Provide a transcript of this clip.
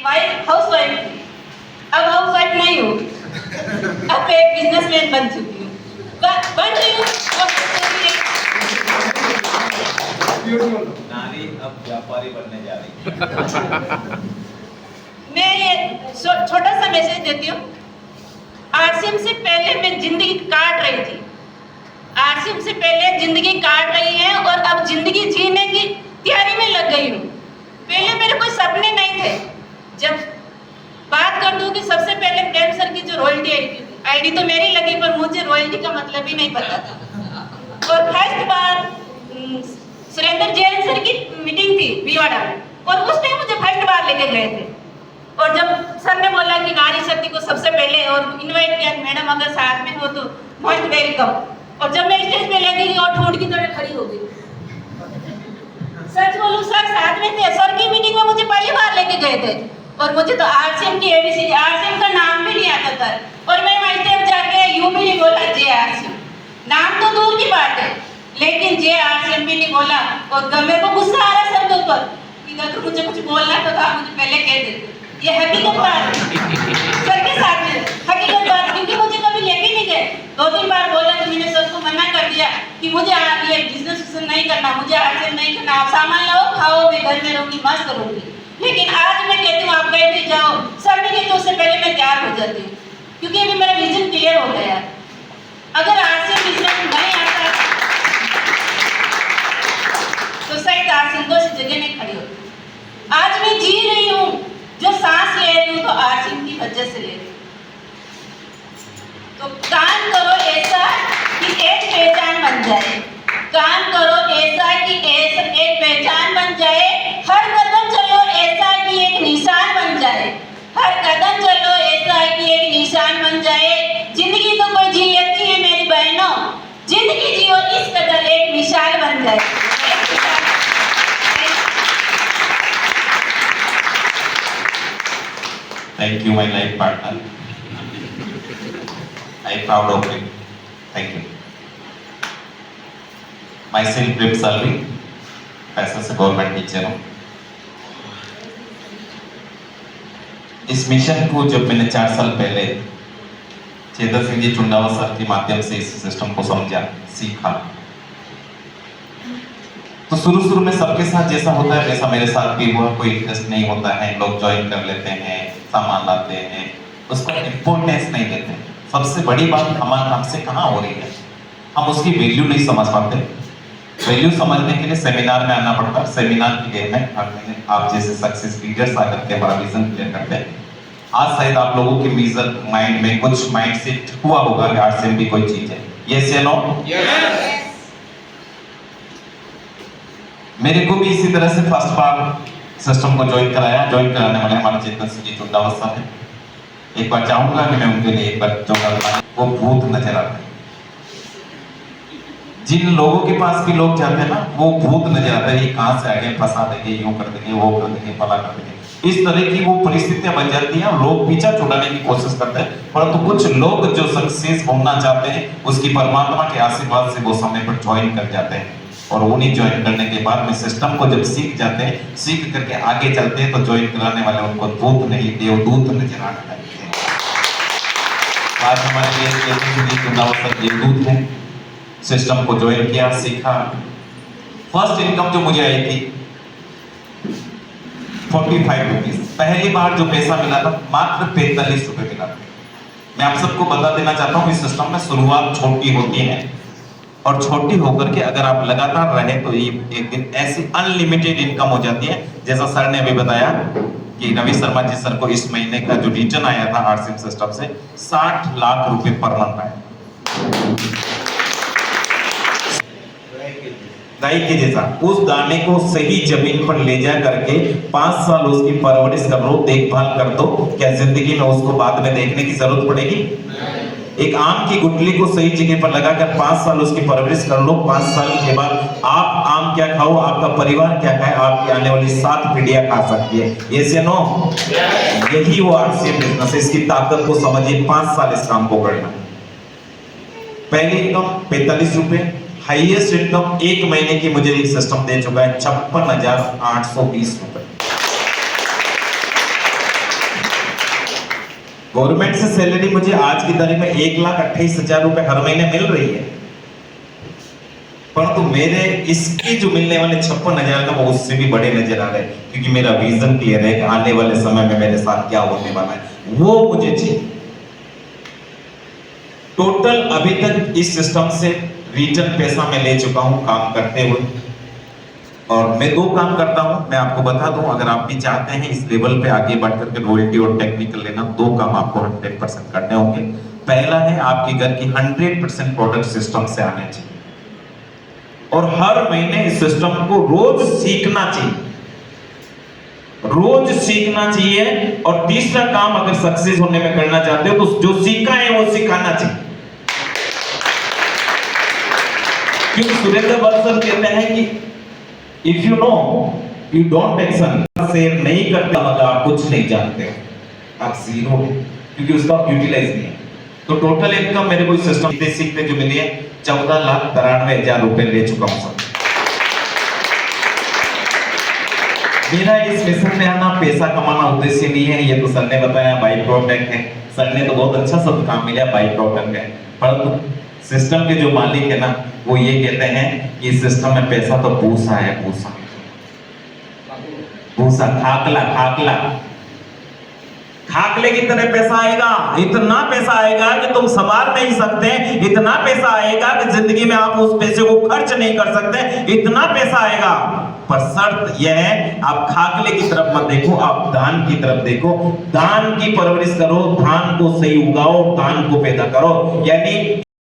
Wife house wife थी, अब house wife नहीं हूँ, अब एक बिजनेसमैन बन चुकी हूँ, बन रही हूँ। नारी अब व्यापारी बनने जा रही है। मैं ये छोटा सा मैसेज देती हूँ। आरसीएम से पहले मैं जिंदगी काट रही थी, आरसीएम से पहले जिंदगी काट रही है और अब जिंदगी जीने की तैयारी में लग गई हूँ। पहले मेरे कोई सपने नहीं थे। जब बात कर दूं कि सबसे पहले प्रेम सर की जो रॉयल्टी आईडी तो मेरी लगी, पर मुझे रॉयल्टी का मतलब ही नहीं पता था। और फर्स्ट बार सुरेंद्र जैन सर की मीटिंग थी भिलवाड़ा में, और उस टाइम मुझे फर्स्ट बार लेके गए थे। और जब सर ने बोला कि नारी शक्ति को सबसे पहले और इनवाइट किया, मैडम अगर साथ में हो तो मोस्ट वेलकम। और जब मैं स्टेज पे लगी और ठोड़ की तरह खड़ी हो गई। सच बोलूं सर साथ में थे, सर की मीटिंग में मुझे पहली बार लेके गए थे, और मुझे तो आरसीएम की एबीसी, आरसीएम का नाम भी नहीं आता था। और मैं वहां स्टेज जाके यूं भी नहीं बोला जे आरसीएम, नाम तो दूर की बात है, लेकिन जे आरसीएम भी नहीं बोला। और मेरे को गुस्सा आ रहा सर के ऊपर कि अगर मुझे कुछ बोलना तो था, मुझे पहले कह देते। ये हकीकत बात सर के साथ में हकीकत बात, क्योंकि मुझे कभी लेके नहीं गए। 2-3 बार बोला तो मैंने सर को मना कर दिया कि मुझे ये बिजनेस नहीं करना, मुझे आरसीएम नहीं करना, आप सामान लाओ खाओ, मैं घर में रहूंगी, मस्त रहूंगी। लेकिन आज मैं कहती हूँ आप कहीं भी जाओ, सर ने कहती हूँ उससे पहले मैं तैयार हो जाती हूँ, क्योंकि अभी मेरा विजन क्लियर हो गया। अगर आरसीएम बिजनेस नहीं आता तो शायद आज संतोष जगह में खड़ी होती। आज मैं जी रही हूँ, जो सांस ले रही हूँ तो आरसीएम की वजह से ले रही हूँ। तो काम करो ऐसा कि एक पहचान बन जाए, काम करो ऐसा कि एक पहचान बन जाए, हर कदम चलो ऐसा कि एक निशान बन जाए, हर कदम चलो ऐसा कि एक निशान बन जाए। जिंदगी तो कोई जी लेती है मेरी बहनों, जिंदगी जियो इस कदर एक मिसाल बन जाए। Thank you, my life partner. I am proud of you. Thank you. Myself, Prem Salvi, पैसा से गवर्नमेंट टीचर हूँ। इस मिशन को जब मैंने 4 साल पहले चेतन सिंह जी चुंडावा सर के माध्यम से इस सिस्टम को समझा, सीखा, तो शुरू में सबके साथ जैसा होता है वैसा मेरे साथ भी हुआ। कोई इंटरेस्ट नहीं होता है, लोग ज्वाइन कर लेते हैं, सामान लाते हैं, उसको इम्पोर्टेंस नहीं देते। सबसे बड़ी बात हमसे कहाँ हो रही है, हम उसकी वैल्यू नहीं समझ पाते। वैल्यू समझने के लिए सेमिनार में आना पड़ता है। सेमिनार के लिए मैं हर महीने आप जैसे सक्सेस लीडर्स आकर के हमारा विजन क्लियर करते हैं। आज शायद आप लोगों के विजन माइंड में कुछ माइंड सेट हुआ होगा कि आरसीएम भी कोई चीज है। यस या नो? मेरे को भी इसी तरह से फर्स्ट बार सिस्टम को ज्वाइन कराया। ज्वाइन कराने वाले हमारे चेतन सिंह जी चुंडावा सर हैं। एक बार चाहूंगा कि मैं उनके लिए एक बार जोड़ा, वो भूत नजर आते हैं। जिन लोगों के पास भी लोग जाते हैं ना, वो भूत नजर आता है, ये कहां से आ गए, फंसा देंगे, यूं कर देंगे, वो कर देंगे, फला कर देंगे। इस तरह की वो परिस्थितियां बन जाती हैं, लोग पीछा छुड़ाने की कोशिश करते हैं। परंतु कुछ लोग जो सक्सेस होना चाहते हैं, उसकी परमात्मा के आशीर्वाद से वो समय पर ज्वाइन कर जाते हैं। और उन्हीं ज्वाइन करने के बाद में सिस्टम को जब सीख जाते हैं, सीख करके आगे चलते हैं, तो ज्वाइन कराने वाले उनको दूत नहीं देवदूत नजर आते हैं। आज हमारे लिए देवदूत है। सिस्टम को ज्वाइन किया, सीखा। फर्स्ट इनकम जो मुझे आई थी 45 रुपीज। पहली बार जो पैसा मिला था मात्र 45 रुपए मिला था। मैं आप सबको बता देना चाहता हूँ, इस सिस्टम में शुरुआत छोटी होती है, और छोटी होकर के अगर आप लगातार रहे तो ये एक दिन ऐसी अनलिमिटेड इनकम हो जाती है। जैसा सर ने अभी बताया कि रवि शर्मा जी सर को इस महीने का जो रिटर्न आया था आरसीएम सिस्टम से 60 लाख रुपए पर मंथ आया। दाई के जैसा उस दाने को सही जमीन पर ले जा करके 5 साल उसकी परवरिश करो, देखभाल कर दो, क्या जिंदगी में उसको बाद में देखने की जरूरत पड़ेगी? एक आम की गुठली को सही जगह पर लगाकर 5 साल उसकी परवरिश कर लो। 5 साल के बाद आप आम क्या खाओ, आपका परिवार क्या खाए, आपकी आने वाली 7 पीढ़ियां खा सकती है। यस या नो? यही वो आरसीएम बिजनेस है। इसकी ताकत को समझिए। 5 साल इस काम को करना। पहली इनकम 45 रुपए। हाईएस्ट इनकम एक महीने की मुझे एक सिस्टम दे चुका है 56,820 रुपए। गवर्नमेंट से सैलरी मुझे आज की तारीख में 1,28,000 रुपए हर महीने मिल रही है, परंतु मेरे इसकी जो मिलने वाले 56,000 का वो उससे भी बड़े नजर आ रहे हैं, क्योंकि मेरा विजन क्लियर है कि आने वाले समय में मेरे साथ क्या होने वाला है, वो मुझे चाहिए। टोटल अभी तक इस सिस्टम से रिटर्न पैसा मैं ले चुका हूं काम करते हुए, और मैं 2 काम करता हूं, मैं आपको बता दूं, अगर आप भी चाहते हैं इस लेवल पे आगे बढ़ करके रॉयल्टी और टेक्निकल लेना, 2 काम आपको 100% करने होंगे। पहला है आपके घर की 100% प्रोडक्ट सिस्टम से आने चाहिए, और हर महीने इस सिस्टम को रोज सीखना चाहिए, रोज सीखना चाहिए। और तीसरा काम अगर सक्सेस होने में करना चाहते हो तो जो सीखा है वो सिखाना चाहिए, क्योंकि सुरेंद्र बंसल कहते हैं कि if you know you don't action, share नहीं करते मतलब आप कुछ नहीं जानते हो, आप जीरो, क्योंकि उसका यूटिलाइज नहीं है। तो टोटल इनकम मेरे को इस सिस्टम सीखते जो मिली है 14,93,000 रुपए ले चुका हूं सर। मेरा इस मिशन में आना पैसा कमाना उद्देश्य नहीं है, ये तो सर ने बताया बाई प्रोडक्ट है, सर ने तो बहुत अच्छा सब काम मिला बाई प्रोडक्ट है, परंतु सिस्टम के जो मालिक है ना वो ये कहते हैं कि इस सिस्टम में पैसा तो भूसा है, भूसा भूसा, खाकला खाकला, खाकले की तरह पैसा आएगा, इतना पैसा आएगा कि तुम संभाल नहीं सकते, इतना पैसा आएगा कि जिंदगी में आप उस पैसे को खर्च नहीं कर सकते, इतना पैसा आएगा। पर शर्त यह है आप खाकले की तरफ मत देखो, आप दान की तरफ देखो, दान की परवरिश करो, धान को सही उगाओ, दान को पैदा करो, यानी